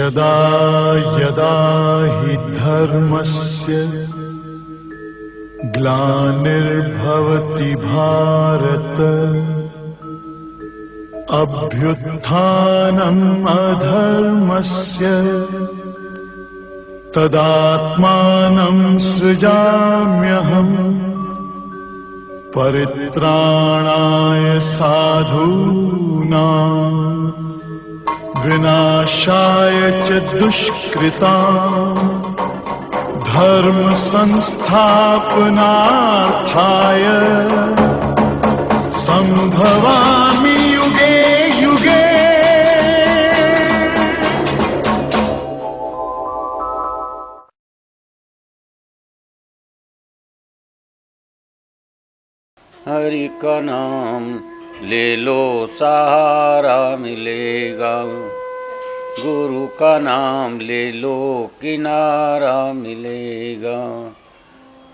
यदा यदा हि धर्मस्य ग्लानिर्भवति भारत अभ्युत्थानम् अधर्मस्य तदात्मानं सृजाम्यहम् परित्राणाय साधूनां विनाशाय च दुष्कृतां धर्म संस्थापनार्थाय संभवामि युगे युगे। हरि का नाम ले लो सहारा मिलेगा, गुरु का नाम ले लो किनारा मिलेगा।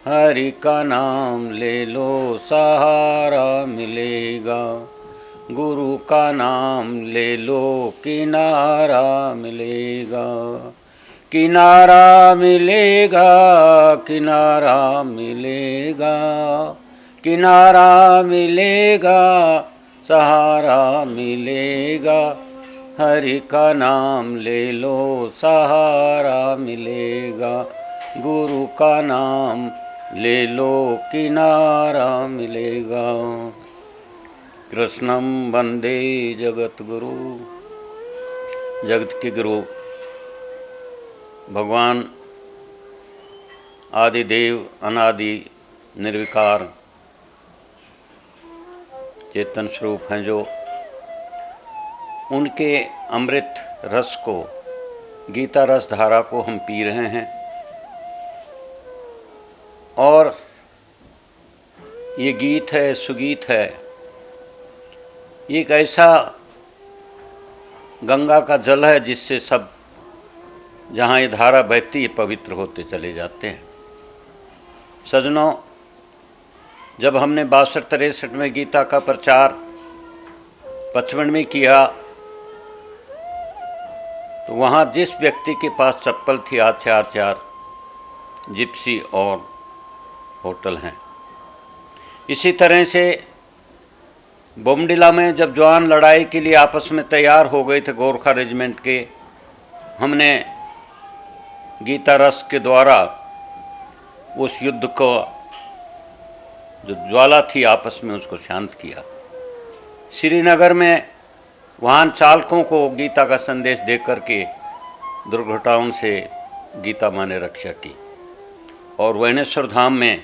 हरि का नाम ले लो सहारा मिलेगा, गुरु का नाम ले लो किनारा मिलेगा। किनारा मिलेगा, किनारा मिलेगा, किनारा मिलेगा, सहारा मिलेगा। हरि का नाम ले लो सहारा मिलेगा, गुरु का नाम ले लो किनारा मिलेगा। कृष्णं वंदे जगत गुरु। जगत के गुरु भगवान आदिदेव अनादि निर्विकार चेतन स्वरूप हैं, जो उनके अमृत रस को, गीता रस धारा को हम पी रहे हैं। और ये गीत है, सुगीत है, ये एक ऐसा गंगा का जल है जिससे सब, जहाँ ये धारा बहती है, पवित्र होते चले जाते हैं। सजनों, जब हमने 62-63 में गीता का प्रचार 55 में किया, तो वहाँ जिस व्यक्ति के पास चप्पल थी, आज 4 जिप्सी और होटल हैं। इसी तरह से बोमडिला में जब जवान लड़ाई के लिए आपस में तैयार हो गए थे, गोरखा रेजिमेंट के, हमने गीता रस के द्वारा उस युद्ध को, जो ज्वाला थी आपस में, उसको शांत किया। श्रीनगर में वाहन चालकों को गीता का संदेश दे करके दुर्घटनाओं से गीता माँ ने रक्षा की। और वैनेश्वर धाम में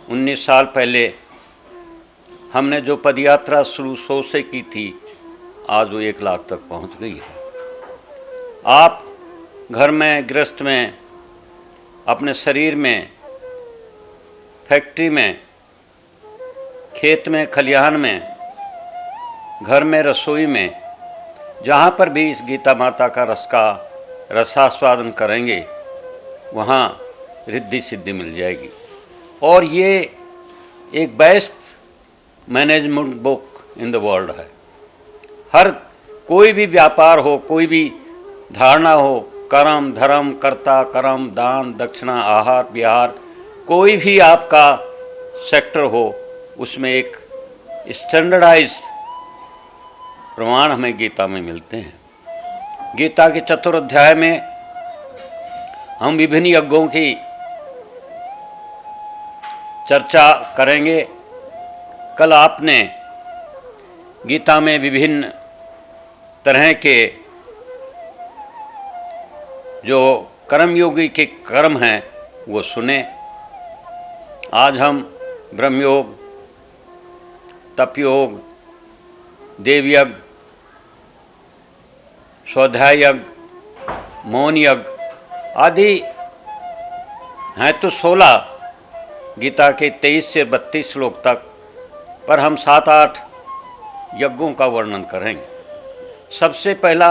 19 साल पहले हमने जो पदयात्रा शुरू 100 से की थी, आज वो 1 लाख तक पहुंच गई है। आप घर में, गृहस्थ में, अपने शरीर में, फैक्ट्री में, खेत में, खलिहान में, घर में, रसोई में, जहाँ पर भी इस गीता माता का रस का रसास्वादन करेंगे, वहाँ रिद्धि सिद्धि मिल जाएगी। और ये एक best management book in the world है। हर कोई भी व्यापार हो, कोई भी धारणा हो, कर्म, धर्म, कर्ता, कर्म, दान, दक्षिणा, आहार, विहार, कोई भी आपका सेक्टर हो, उसमें एक स्टैंडर्डाइज्ड प्रमाण हमें गीता में मिलते हैं। गीता के 4 अध्याय में हम विभिन्न यज्ञों की चर्चा करेंगे। कल आपने गीता में विभिन्न तरह के जो कर्मयोगी के कर्म हैं वो सुने। आज हम ब्रह्मयोग, तपयोग, देवयज्ञ, स्वाध्याय यज्ञ, मौन यज्ञ आदि हैं तो 16 गीता के 23 से 32 श्लोक तक, पर हम 7-8 यज्ञों का वर्णन करेंगे। सबसे पहला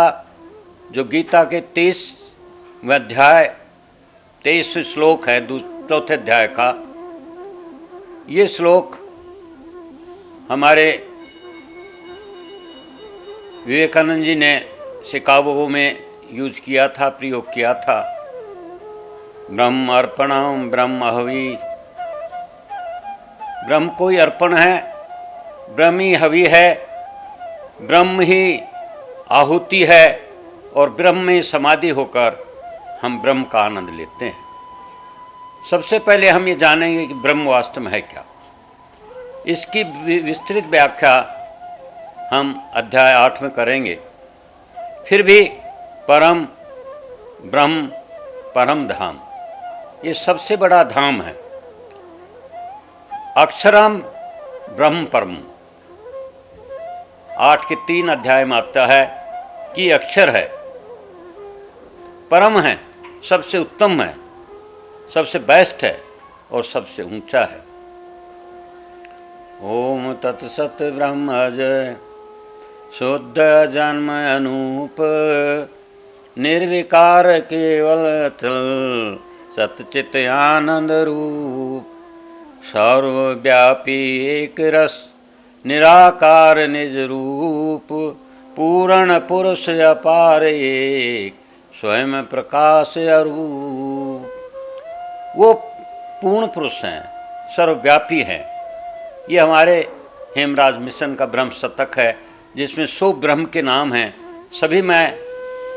जो गीता के 23वें अध्याय 23वें श्लोक है, 4थे अध्याय का, ये श्लोक हमारे विवेकानंद जी ने शिकागो में यूज किया था, प्रयोग किया था। ब्रह्म अर्पणम ब्रह्म हवि, ब्रह्म को ही अर्पण है, ब्रह्म ही हवि है, ब्रह्म ही आहुति है और ब्रह्म में समाधि होकर हम ब्रह्म का आनंद लेते हैं। सबसे पहले हम ये जानेंगे कि ब्रह्म वास्तव में है क्या। इसकी विस्तृत व्याख्या हम अध्याय 8 में करेंगे। फिर भी परम ब्रह्म, परम धाम, ये सबसे बड़ा धाम है। अक्षरम ब्रह्म परम, 8 के 3 अध्याय में आता है कि अक्षर है, परम है, सबसे उत्तम है, सबसे बेस्ट है और सबसे ऊंचा है। ओम तत्सत ब्रह्म जय शुद्ध जन्म अनूप निर्विकार केवल अचल सतचित आनंद रूप सर्वव्यापी एक रस निराकार निज रूप पूर्ण पुरुष अपार एक स्वयं प्रकाश अरूप। वो पूर्ण पुरुष हैं, सर्वव्यापी हैं। ये हमारे हेमराज मिशन का ब्रह्म शतक है, जिसमें 100 ब्रह्म के नाम हैं। सभी मैं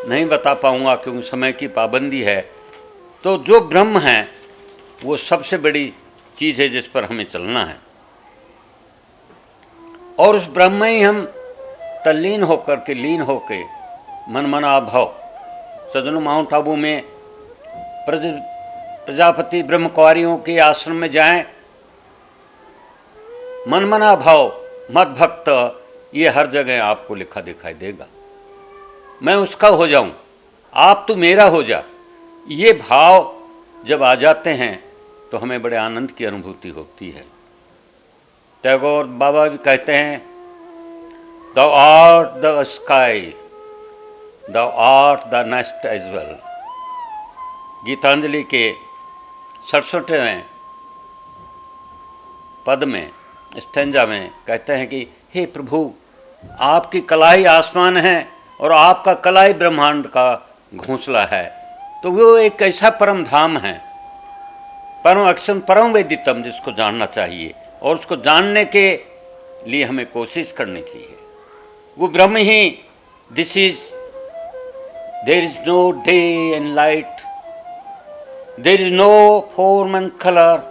नहीं बता पाऊंगा क्योंकि समय की पाबंदी है। तो जो ब्रह्म है वो सबसे बड़ी चीज़ है जिस पर हमें चलना है, और उस ब्रह्म में ही हम तल्लीन होकर के, लीन होकर मनमना भाव। सदन माउंट आबू में प्रजापति ब्रह्म कुमारियों के आश्रम में जाएं, मनमना भाव, मद भक्त, ये हर जगह आपको लिखा दिखाई देगा। मैं उसका हो जाऊं, आप तो मेरा हो जा। ये भाव जब आ जाते हैं तो हमें बड़े आनंद की अनुभूति होती है। टैगोर बाबा भी कहते हैं, Thou art the sky, thou art the nest as well। Geetanjali के 67वें पद में, स्टेंजा में कहते हैं कि हे प्रभु, आपकी कला ही आसमान है और आपका कला ही ब्रह्मांड का घोंसला है। तो वो एक ऐसा परम धाम है, परम अक्षम परम वेदितम, जिसको जानना चाहिए और उसको जानने के लिए हमें कोशिश करनी चाहिए। वो ब्रह्म ही, this is, there is no day and light, there is no form and colour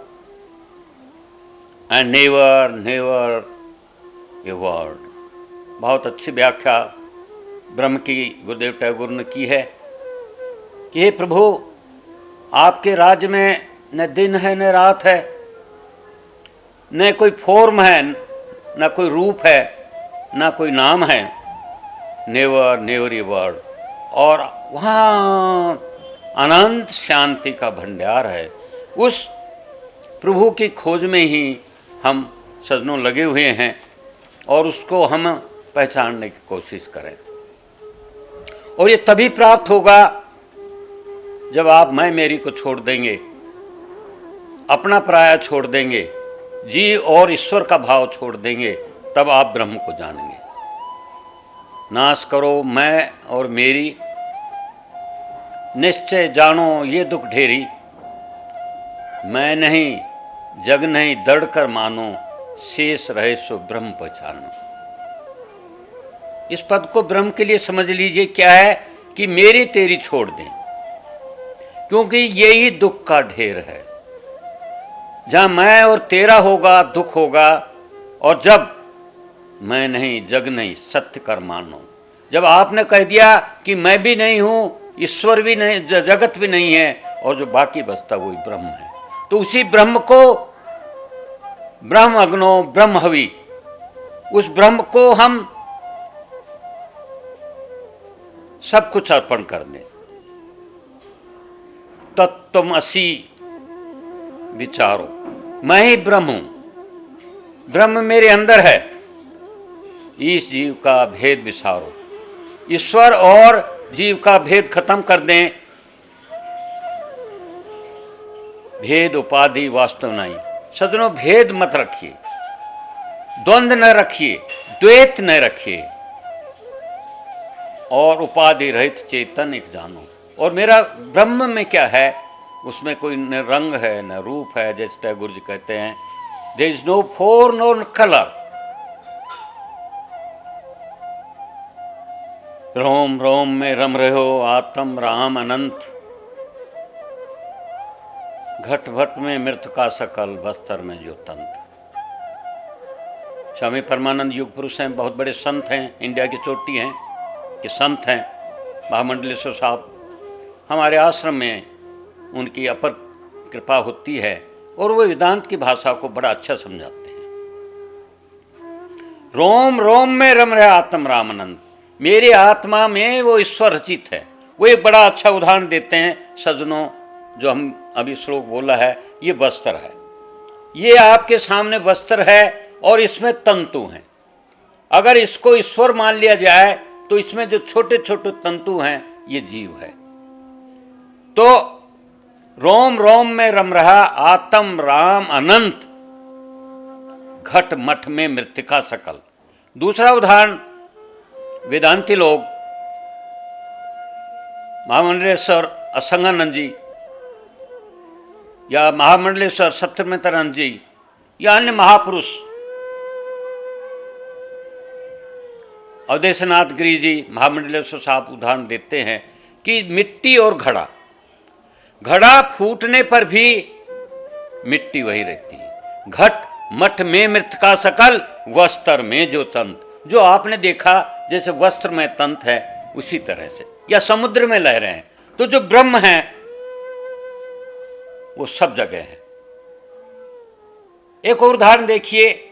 and never never a word. बहुत अच्छी व्याख्या ब्रह्म की गुरुदेव टैगोर ने की है कि हे प्रभु, आपके राज्य में न दिन है न रात है, न कोई फॉर्म है, न कोई रूप है, न कोई नाम है, नेवर नेवर ए वर्ड। और वहाँ अनंत शांति का भंडार है। उस प्रभु की खोज में ही हम सजनों लगे हुए हैं और उसको हम पहचानने की कोशिश करें। और ये तभी प्राप्त होगा जब आप मैं मेरी को छोड़ देंगे, अपना पराया छोड़ देंगे, जीव और ईश्वर का भाव छोड़ देंगे, तब आप ब्रह्म को जानेंगे। नाश करो मैं और मेरी, निश्चय जानो ये दुख ढेरी, मैं नहीं जग नहीं दृढ़ कर मानो, शेष रहे सो ब्रह्म पहचानो। इस पद को ब्रह्म के लिए समझ लीजिए क्या है कि मेरी तेरी छोड़ दें, क्योंकि यही दुख का ढेर है। जहां मैं और तेरा होगा दुख होगा, और जब मैं नहीं जग नहीं सत्य कर मानो, जब आपने कह दिया कि मैं भी नहीं हूं, ईश्वर भी नहीं, जगत भी नहीं है, और जो बाकी बचता वही ब्रह्म है, तो उसी ब्रह्म को ब्रह्म अग्नो ब्रह्म हवि, उस ब्रह्म को हम सब कुछ अर्पण कर दें। तत्त्वमसि विचारो, मैं ही ब्रह्म हूं, ब्रह्म मेरे अंदर है, इस जीव का भेद विसारो। ईश्वर और जीव का भेद खत्म कर दें। भेद उपाधि वास्तव नहीं। सदनों, भेद मत रखिए, द्वंद्व न रखिए, द्वैत न रखिए। और उपाधि रहित चेतन एक जानो। और मेरा ब्रह्म में क्या है, उसमें कोई न रंग है न रूप है, जैसे टैगोर जी कहते हैं, there is no form no colour. रोम रोम में रम रहो आत्म राम अनंत, घट भट में मृत का सकल, बस्तर में जो तंत्र। स्वामी परमानंद युग पुरुष हैं, बहुत बड़े संत हैं, इंडिया की चोटी हैं कि संत हैं। महामंडलेश्वर साहब हमारे आश्रम में उनकी अपर कृपा होती है और वो वेदांत की भाषा को बड़ा अच्छा समझाते हैं। रोम रोम में रम रहे आत्म रामानंद, मेरी आत्मा में वो ईश्वर रचित है। वो एक बड़ा अच्छा उदाहरण देते हैं सज्जनों, जो हम अभी श्लोक बोला है, ये वस्त्र है, ये आपके सामने वस्त्र है और इसमें तंतु हैं। अगर इसको ईश्वर मान लिया जाए तो इसमें जो छोटे छोटे तंतु हैं ये जीव है। तो रोम रोम में रम रहा आत्म राम अनंत, घट मठ में मृतिका सकल। दूसरा उदाहरण वेदांती लोग, महामंडलेश्वर असंगानंद जी या महामंडलेश्वर सत्यमित्रानंद जी या अन्य महापुरुष, अवधेशनाथ गिरी जी, महामंडलेश्वर साहब उदाहरण देते हैं कि मिट्टी और घड़ा, घड़ा फूटने पर भी मिट्टी वही रहती है। घट मठ में मृतिका सकल, वस्त्र में जो तंत। जो आपने देखा जैसे वस्त्र में तंत है, उसी तरह से, या समुद्र में लहरें हैं, तो जो ब्रह्म है वो सब जगह है। एक और उदाहरण देखिए,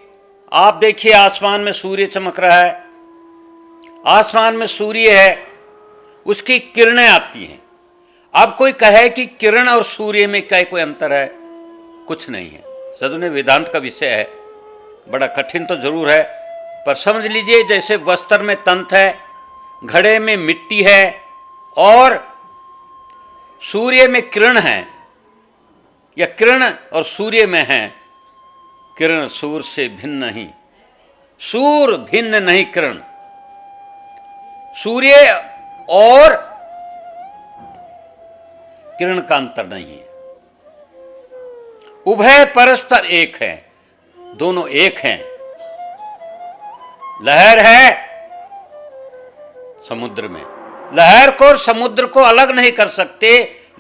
आप देखिए आसमान में सूर्य चमक रहा है, आसमान में सूर्य है, उसकी किरणें आती हैं। अब कोई कहे कि किरण और सूर्य में क्या कोई अंतर है? कुछ नहीं है। सदने वेदांत का विषय है, बड़ा कठिन तो जरूर है, पर समझ लीजिए जैसे वस्त्र में तंत है, घड़े में मिट्टी है और सूर्य में किरण है, या किरण और सूर्य में है। किरण सूर्य से भिन्न नहीं, सूर्य भिन्न नहीं किरण। सूर्य और किरण का अंतर नहीं है, उभय परस्पर एक है, दोनों एक हैं। लहर है समुद्र में, लहर को और समुद्र को अलग नहीं कर सकते।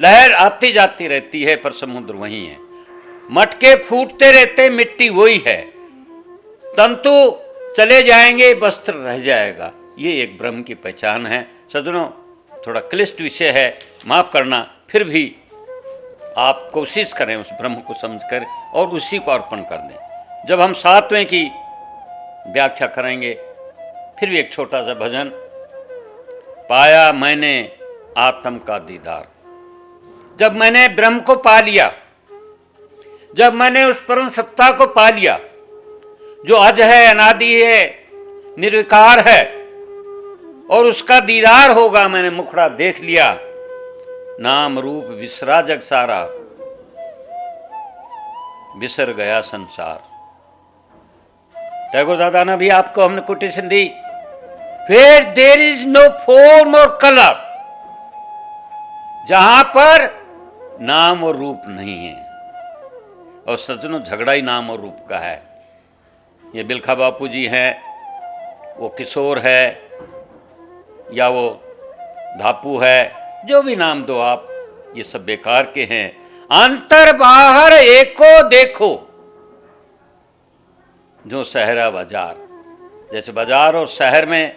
लहर आती जाती रहती है पर समुद्र वही है। मटके फूटते रहते, मिट्टी वही है। तंतु चले जाएंगे, वस्त्र रह जाएगा। ये एक ब्रह्म की पहचान है। सज्जनों, थोड़ा क्लिष्ट विषय है, माफ करना, फिर भी आप कोशिश करें उस ब्रह्म को समझकर और उसी को अर्पण कर दें। जब हम सातवें की व्याख्या करेंगे, फिर भी एक छोटा सा भजन, पाया मैंने आत्म का दीदार। जब मैंने ब्रह्म को पा लिया, जब मैंने उस परम सत्ता को पा लिया जो अज है, अनादि है, निर्विकार है, और उसका दीदार होगा, मैंने मुखड़ा देख लिया, नाम रूप विसरा जग सारा, बिसर गया संसार। टैगोर दादा ने भी आपको हमने कोटेशन दी, फिर देर इज नो फॉर्म और कलर, जहां पर नाम और रूप नहीं है। और सज्जनों, झगड़ा ही नाम और रूप का है। ये बिलखा बापू जी हैं, वो किशोर है, या वो धापू है, जो भी नाम दो आप, ये सब बेकार के हैं। अंतर बाहर एको देखो, जो शहरा बाजार। जैसे बाजार और शहर में,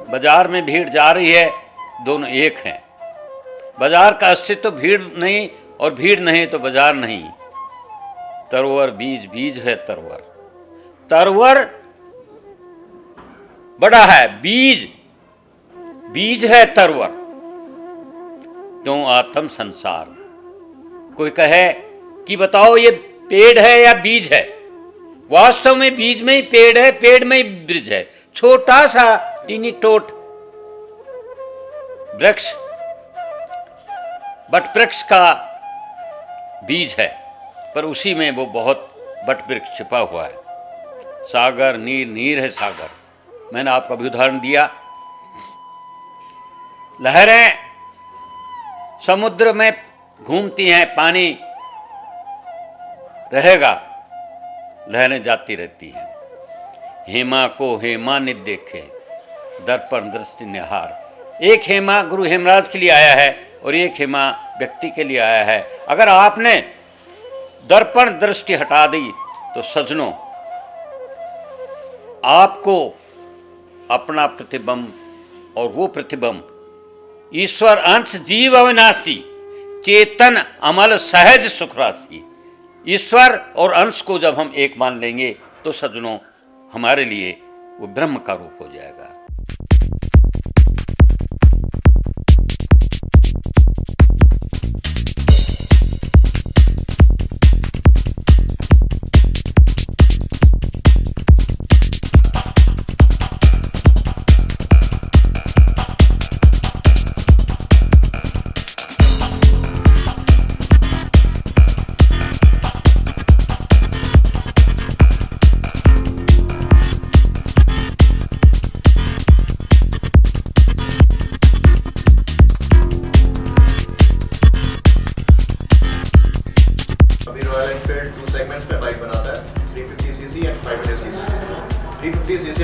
बाजार में भीड़ जा रही है, दोनों एक हैं। बाजार का अस्तित्व तो भीड़ नहीं, और भीड़ नहीं तो बाजार नहीं। तरवर बीज, बीज है तरवर, तरवर बड़ा है, बीज बीज है तरवर, क्यों आत्म संसार। कोई कहे कि बताओ ये पेड़ है या बीज है? वास्तव में बीज में ही पेड़ है, पेड़ में ही बीज है। छोटा सा टीनी टोट वृक्ष, बट वृक्ष का बीज है, पर उसी में वो बहुत बट वृक्ष छिपा हुआ है। सागर नीर, नीर है सागर। मैंने आपको अभी उदाहरण दिया लहरें समुद्र में घूमती हैं, पानी रहेगा, लहरें जाती रहती हैं। हेमा को हेमा नित देखे, दर्पण दृष्टि निहार। एक हेमा गुरु हेमराज के लिए आया है और एक हेमा व्यक्ति के लिए आया है। अगर आपने दर्पण दृष्टि हटा दी तो सजनों, आपको अपना प्रतिबिंब और वो प्रतिबिंब ईश्वर अंश जीव अविनाशी, चेतन अमल सहज सुख राशि। ईश्वर और अंश को जब हम एक मान लेंगे तो सज्जनों हमारे लिए वो ब्रह्म का रूप हो जाएगा।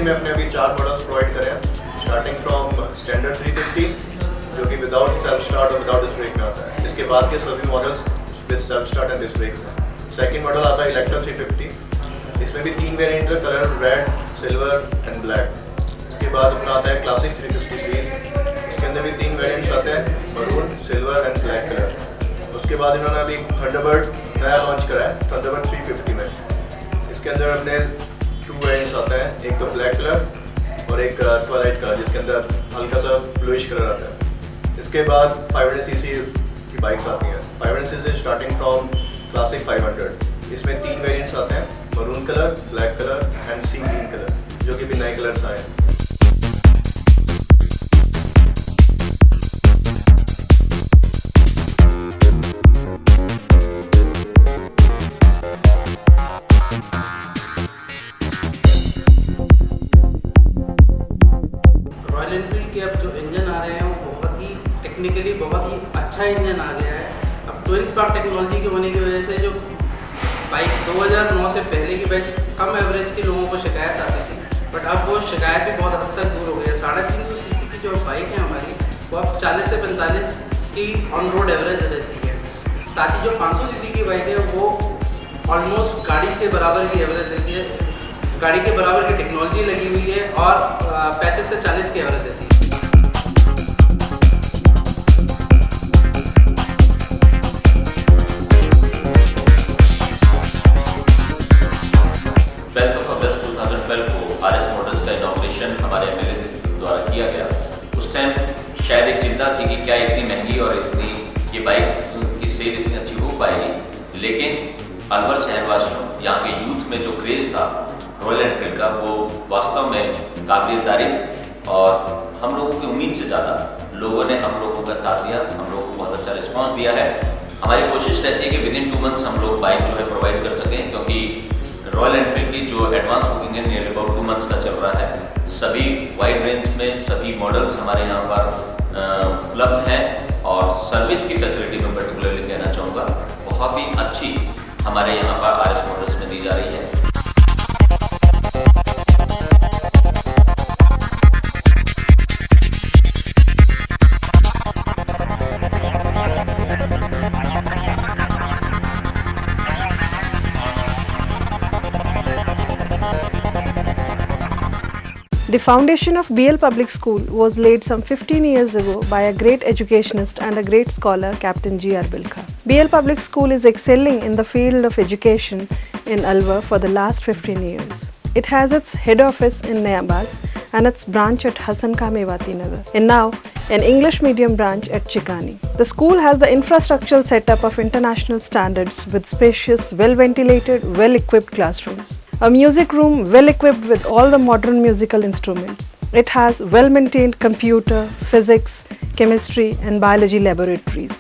में अपने अभी 4 मॉडल्स प्रोवाइड करें, स्टार्टिंग फ्रॉम स्टैंडर्ड 350 जो कि विदाउट सेल्फ स्टार्ट और विदाउट डिस्क ब्रेक में आता है। इसके बाद के सभी models with self start and disc brake हैं। सेकंड मॉडल आता है इलेक्ट्रा 350, इसमें भी 3 वेरिएंट है, colour red, silver and black. इसके बाद अपना आता है क्लासिक 350 सीरीज, इसके अंदर भी 3 वेरिएंट्स आते हैं, maroon, silver and black colour. उसके बाद इन्होंने अभी थंडरबर्ड नया लॉन्च करा है, थंडरबर्ड 350 में। इसके अंदर अपने 2 वेरिएंट्स आते हैं, एक तो ब्लैक कलर और एक ट्वाइलाइट कलर, जिसके अंदर हल्का सा ब्लूइश कलर आता है। इसके बाद 500 सीसी की बाइक्स आती हैं, 500 सीसी स्टार्टिंग फ्रॉम क्लासिक 500। इसमें 3 वेरिएंट्स आते हैं, maroon colour, black colour and sea green colour, जो कि भी नए कलर्स आए हैं। रॉयल एनफील्ड के अब जो इंजन आ रहे हैं वो बहुत ही टेक्निकली बहुत ही अच्छा इंजन आ गया है। अब ट्विन स्पार्क टेक्नोलॉजी के होने की वजह से जो बाइक 2009 से पहले की बाइक्स कम एवरेज के लोगों को शिकायत आती थी, बट अब वो शिकायत भी बहुत हद तक दूर हो गई है। 350 सीसी की जो बाइक है हमारी, वो अब 40 से 45 की ऑन रोड एवरेज देती है। साथ ही जो 500 सीसी की बाइक है वो ऑलमोस्ट गाड़ी के बराबर की एवरेज देती है, गाड़ी के बराबर की टेक्नोलॉजी लगी हुई है और 35 से 40 की एवरेज देती है। अगस्त 2012 को आरएस मॉडल्स का इनॉग्रेशन हमारे एमएलए द्वारा किया गया। उस टाइम शायद एक चिंता थी कि क्या इतनी महंगी और इतनी ये बाइक की सेल इतनी अच्छी हो पाएगी, लेकिन अलवर शहरवासियों, यहाँ के यूथ में जो क्रेज़ था रॉयल एनफील्ड का, वो वास्तव में काबिल तारीफ और हम लोगों की उम्मीद से ज़्यादा लोगों ने हम लोगों का साथ दिया, हम लोगों को बहुत अच्छा रिस्पांस दिया है। हमारी कोशिश रहती है कि विद इन 2 मंथ्स हम लोग बाइक जो है प्रोवाइड कर सकें, क्योंकि रॉयल एनफील्ड की जो एडवांस बुकिंग है नियर अबाउट 2 मंथ्स का चल रहा है। सभी वाइड रेंज में सभी मॉडल्स हमारे यहाँ पर उपलब्ध हैं और सर्विस की फैसिलिटी में पर्टिकुलरली कहना चाहूँगा बहुत ही अच्छी हमारे यहाँ पर आरएस मॉडल्स में दी जा रही है। The foundation of BL Public School was laid some 15 years ago by a great educationist and a great scholar, Captain G.R. Bilkha. BL Public School is excelling in the field of education in Alwar for the last 15 years. It has its head office in Nayabaz and its branch at Hasan Khan Mewati Nagar, and now an English medium branch at Chikani. The school has the infrastructural setup of international standards with spacious, well-ventilated, well-equipped classrooms. A music room well equipped with all the modern musical instruments. It has well-maintained computer, physics, chemistry and biology laboratories.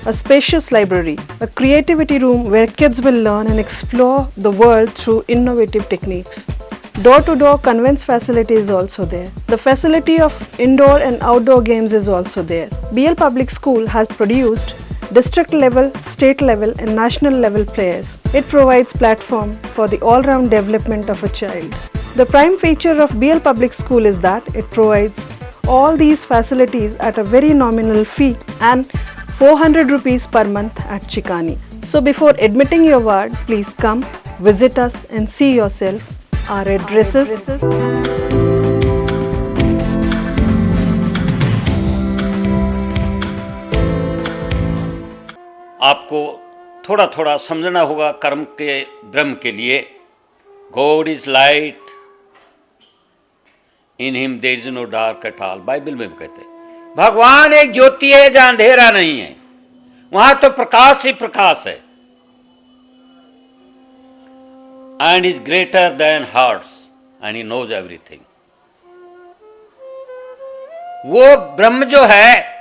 A spacious library, a creativity room where kids will learn and explore the world through innovative techniques. Door-to-door conveyance facility is also there. The facility of indoor and outdoor games is also there. BL Public School has produced district level, state level and national level players. It provides platform for the all-round development of a child. The prime feature of BL Public School is that it provides all these facilities at a very nominal fee and 400 rupees per month at Chikani. So before admitting your ward, please come, visit us and see yourself. Our addresses. आपको थोड़ा थोड़ा समझना होगा कर्म के ब्रह्म के लिए। God is light, in him there is no dark at all. Bible में भी कहते हैं भगवान एक ज्योति है जहां अंधेरा नहीं है, वहां तो प्रकाश ही प्रकाश है। And is greater than hearts and he knows everything. वो ब्रह्म जो है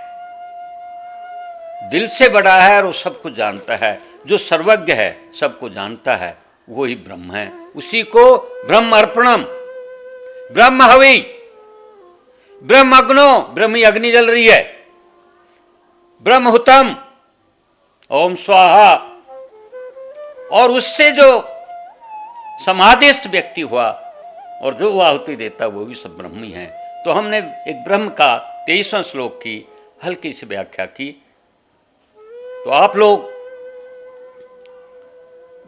दिल से बड़ा है और वो सब कुछ जानता है, जो सर्वज्ञ है, सबको जानता है, वो ही ब्रह्म है। उसी को ब्रह्म अर्पणम, ब्रह्म हवि, ब्रह्म अग्नो, ब्रह्म अग्नि जल रही है, ब्रह्म हुतम, ओम स्वाहा। और उससे जो समाधिस्थ व्यक्ति हुआ और जो आहुति देता वो भी सब ब्रह्म ही है। तो हमने एक ब्रह्म का 23वां श्लोक की हल्की सी व्याख्या की। तो आप लोग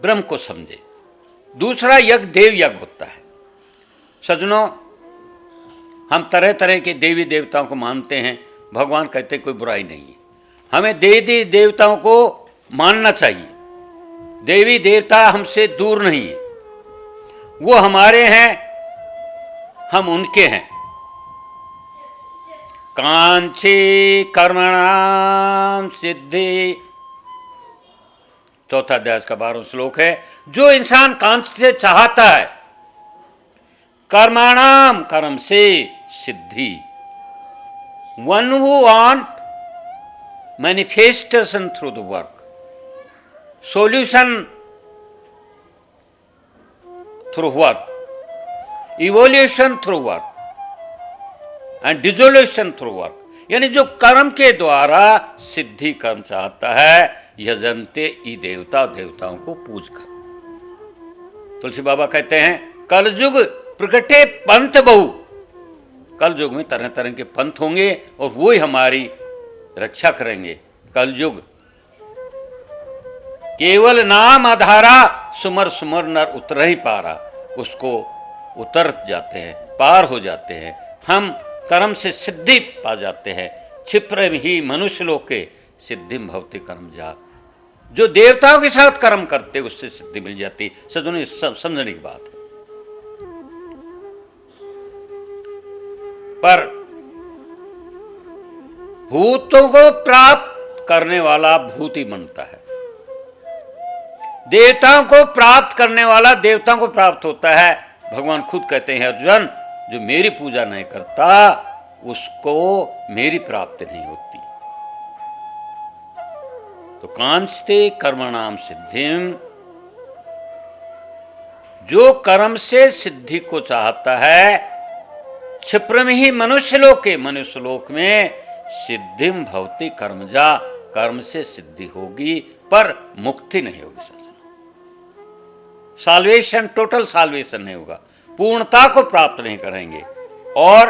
ब्रह्म को समझे। दूसरा यज्ञ देव यज्ञ होता है। सज्जनों, हम तरह तरह के देवी देवताओं को मानते हैं। भगवान कहते कोई बुराई नहीं है, हमें देवी देवताओं को मानना चाहिए। देवी देवता हमसे दूर नहीं है, वो हमारे हैं, हम उनके हैं। कांची कर्मणाम सिद्धि, चौथा अध्याय का 12वां श्लोक है। जो इंसान कांच से चाहता है, कर्माणाम कर्म से सिद्धि, one who want manifestation through the work, solution through work, evolution through work and dissolution through work। यानी जो कर्म के द्वारा सिद्धि कर्म चाहता है, यजंते ई देवता, देवताओं को पूज कर। तुलसी बाबा कहते हैं कलयुग प्रगटे पंथ बहु। कलयुग में तरह तरह के पंथ होंगे और वो ही हमारी रक्षा करेंगे। कलयुग केवल नाम आधारा, सुमर सुमर नर उतर ही पारा। उसको उतर जाते हैं, पार हो जाते हैं। हम कर्म से सिद्धि पा जाते हैं। क्षिप्र ही मनुष्य लोक के सिद्धि भवति कर्म जा। जो देवताओं के साथ कर्म करते उससे सिद्धि मिल जाती। सज्जनों, समझने की बात है। पर भूतों को प्राप्त करने वाला भूत ही बनता है, देवताओं को प्राप्त करने वाला देवताओं को प्राप्त होता है। भगवान खुद कहते हैं अर्जुन, जो मेरी पूजा नहीं करता उसको मेरी प्राप्ति नहीं होती। तो कांचते कर्मणाम सिद्धिम, जो कर्म से सिद्धि को चाहता है, क्षिप्र में ही मनुष्य लोक के, मनुष्य लोक में सिद्धिम भवति कर्मजा, कर्म से सिद्धि होगी पर मुक्ति नहीं होगी। साल्वेशन, टोटल साल्वेशन नहीं होगा, पूर्णता को प्राप्त नहीं करेंगे। और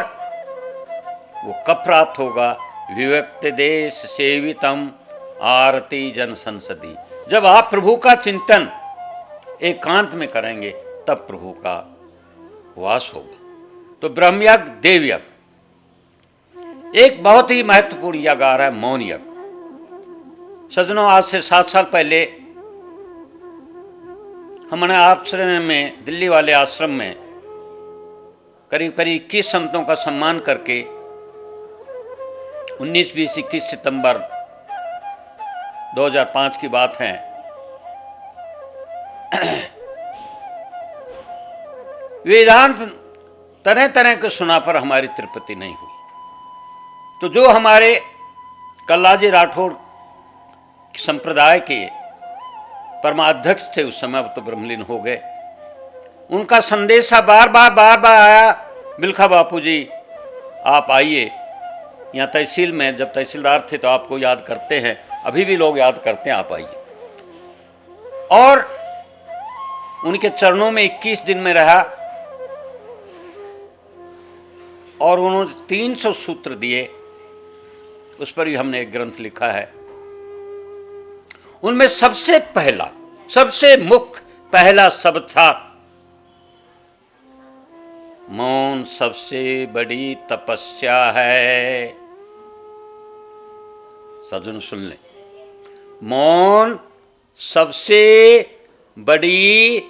वो कब प्राप्त होगा? विविक्त देश सेवितम आरती जन संसदी। जब आप प्रभु का चिंतन एकांत में करेंगे तब प्रभु का वास होगा। तो ब्रह्मयज्ञ, देवयज्ञ, एक बहुत ही महत्वपूर्ण यज्ञ आ रहा है, मौन यज्ञ। सज्जनों, आज से 7 साल पहले हमने आश्रम में, दिल्ली वाले आश्रम में करीब करीब 21 संतों का सम्मान करके 19, 20, 21 सितंबर 2005 की बात है, वेदांत तरह तरह के सुना पर हमारी तृप्ति नहीं हुई। तो जो हमारे कल्लाजी राठौड़ संप्रदाय के परमाध्यक्ष थे उस समय, अब तो ब्रह्मलीन हो गए, उनका संदेशा बार बार आया, बिलखा बापू जी आप आइए। यहाँ तहसील में जब तहसीलदार थे तो आपको याद करते हैं, अभी भी लोग याद करते हैं, आप आइए। और उनके चरणों में 21 दिन में रहा और उन्होंने 300 सूत्र दिए, उस पर भी हमने एक ग्रंथ लिखा है। उनमें सबसे पहला, सबसे मुख्य पहला शब्द था, मौन सबसे बड़ी तपस्या है। सज्जन सुन ले, मौन सबसे बड़ी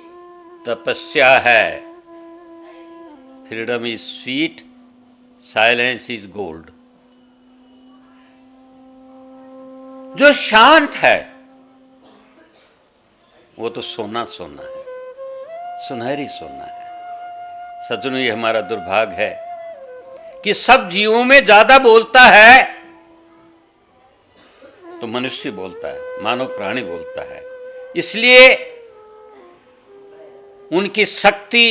तपस्या है। Freedom is sweet, silence is gold. जो शांत है वो तो सोना सोना है, सुनहरी सोना है। सज्जनों, ये हमारा दुर्भाग्य है कि सब जीवों में ज्यादा बोलता है तो मनुष्य बोलता है, मानव प्राणी बोलता है। इसलिए उनकी शक्ति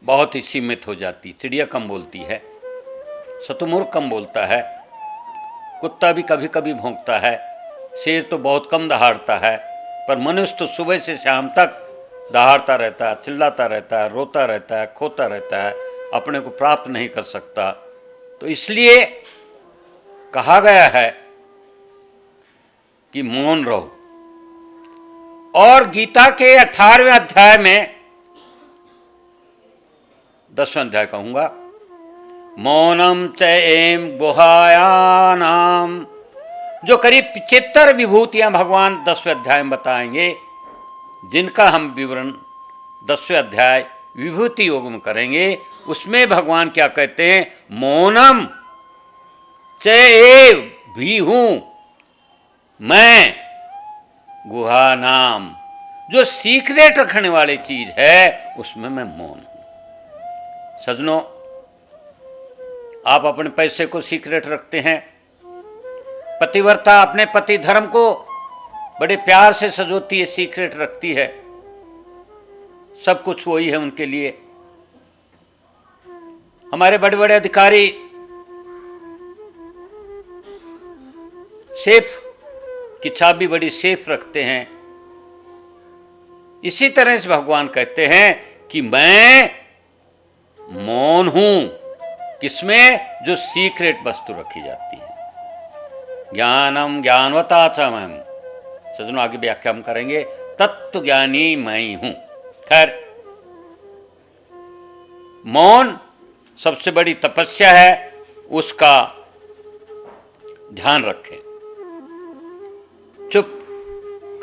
बहुत ही सीमित हो जाती। चिड़िया कम बोलती है, शतुरमुर्ग कम बोलता है, कुत्ता भी कभी कभी भौंकता है, शेर तो बहुत कम दहाड़ता है, पर मनुष्य तो सुबह से शाम तक दहाड़ता रहता है, चिल्लाता रहता है, रोता रहता है, खोता रहता है, अपने को प्राप्त नहीं कर सकता। तो इसलिए कहा गया है कि मौन रहो। और गीता के 18वें अध्याय में, 10वें अध्याय कहूंगा, मौनम च एम गुहायानाम, जो करीब 75 विभूतियां भगवान 10वें अध्याय में बताएंगे, जिनका हम विवरण 10वें अध्याय विभूति योग में करेंगे। उसमें भगवान क्या कहते हैं, मौनम च एव भी हूं मैं, गुहा नाम, जो सीक्रेट रखने वाली चीज है उसमें मैं मौन हूं। सजनों, आप अपने पैसे को सीक्रेट रखते हैं, पतिव्रता अपने पति धर्म को बड़े प्यार से सजोती है, सीक्रेट रखती है, सब कुछ वही है उनके लिए। हमारे बड़े बड़े अधिकारी सेफ की चाबी बड़ी सेफ रखते हैं। इसी तरह से भगवान कहते हैं कि मैं मौन हूं, किसमें, जो सीक्रेट वस्तु रखी जाती है। ज्ञानम ज्ञानवता च मैं, सजनों आगे व्याख्या हम करेंगे, तत्व ज्ञानी मैं ही हूं। खैर, मौन सबसे बड़ी तपस्या है, उसका ध्यान रखें। चुप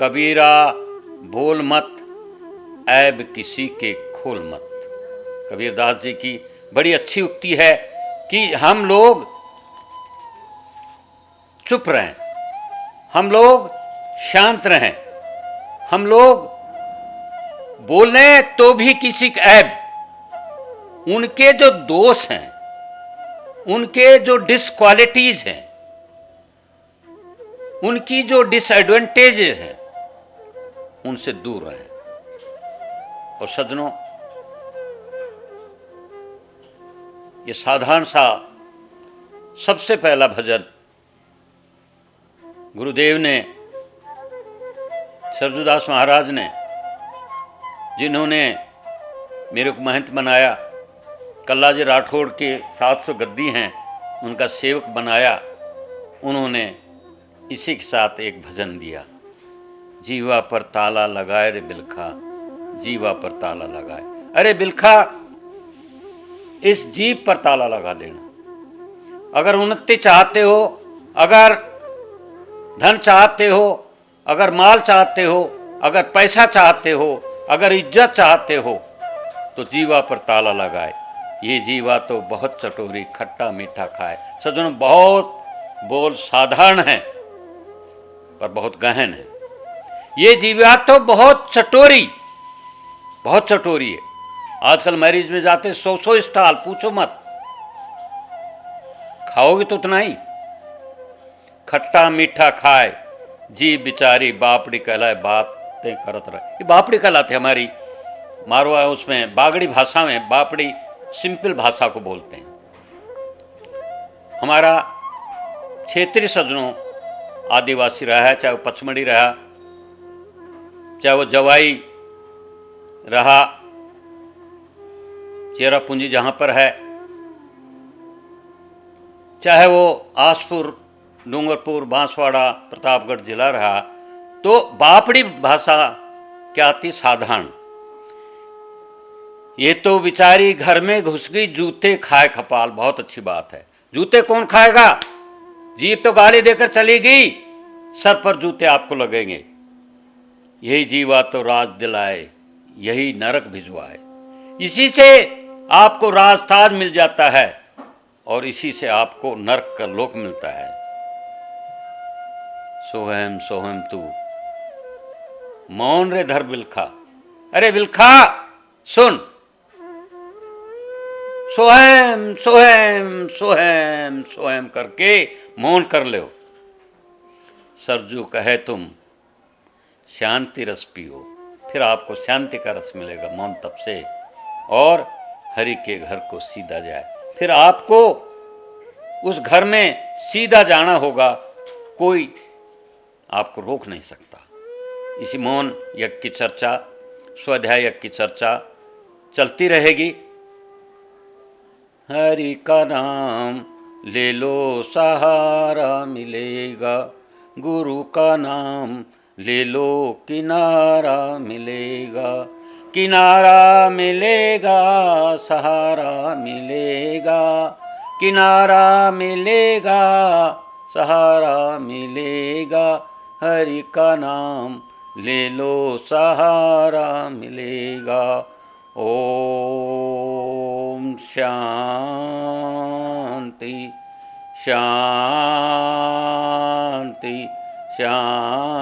कबीरा बोल मत, ऐब किसी के खोल मत। कबीरदास जी की बड़ी अच्छी उक्ति है कि हम लोग चुप रहें, हम लोग शांत रहें, हम लोग बोले तो भी किसी का ऐब, उनके जो दोष हैं, उनके जो डिसक्वालिटीज हैं, उनकी जो डिसएडवांटेजेस हैं, उनसे दूर रहें। और सज्जनों, ये साधारण सा सबसे पहला भजन गुरुदेव ने, सरजूदास महाराज ने, जिन्होंने मेरे को महंत बनाया, कल्लाजी राठौड़ के 700 गद्दी हैं, उनका सेवक बनाया, उन्होंने इसी के साथ एक भजन दिया, जीवा पर ताला लगाए रे बिलखा, जीवा पर ताला लगाए। अरे बिलखा, इस जीव पर ताला लगा देना। अगर उन्नति चाहते हो, अगर धन चाहते हो, अगर माल चाहते हो, अगर पैसा चाहते हो, अगर इज्जत चाहते हो, तो जीवा पर ताला लगाए। ये जीवा तो बहुत चटोरी, खट्टा मीठा खाए। सज्जनों, बहुत बोल साधारण है पर बहुत गहन है। ये जीवा तो बहुत चटोरी, बहुत चटोरी है। आजकल मैरिज में जाते 100 स्टाल, पूछो मत, खाओगे तो उतना ही। खट्टा मीठा खाए, जी बिचारी बापड़ी कहलाए, बात करते करत रहे, ये बापड़ी कहलाते। हमारी मारवा उसमें बागड़ी भाषा में बापड़ी सिंपल भाषा को बोलते हैं। हमारा क्षेत्रीय सज्जनों आदिवासी रहा है, चाहे वो पचमढ़ी रहा, चाहे वो जवाई रहा, चेरापूंजी जहां पर है, चाहे वो आसपुर, डूंगरपुर, बांसवाड़ा, प्रतापगढ़ जिला रहा, तो बापड़ी भाषा क्या थी? साधारण। ये तो बेचारी घर में घुस गई, जूते खाए खपाल। बहुत अच्छी बात है। जूते कौन खाएगा? जीप तो गाली देकर चली गई, सर पर जूते आपको लगेंगे। यही जीवा तो राज दिलाए, यही नरक भिजवाए। इसी से आपको राजताज मिल जाता है और इसी से आपको नरक का लोक मिलता है। सोहम सोहम तू मौन रे धर बिलखा। अरे बिलखा सुन, सोहम सोहम सोहम सोहम करके मौन कर लो। सरजू कहे तुम शांति रस पियो, फिर आपको शांति का रस मिलेगा मौन तप से, और हरि के घर को सीधा जाए। फिर आपको उस घर में सीधा जाना होगा, कोई आपको रोक नहीं सकता। इसी मौन यज्ञ की चर्चा, स्वाध्याय यज्ञ की चर्चा चलती रहेगी। हरि का नाम ले लो सहारा मिलेगा, गुरु का नाम ले लो किनारा मिलेगा, किनारा मिलेगा सहारा मिलेगा, किनारा मिलेगा सहारा मिलेगा, हरि का नाम ले लो सहारा मिलेगा। ओम शांति शांति शांति।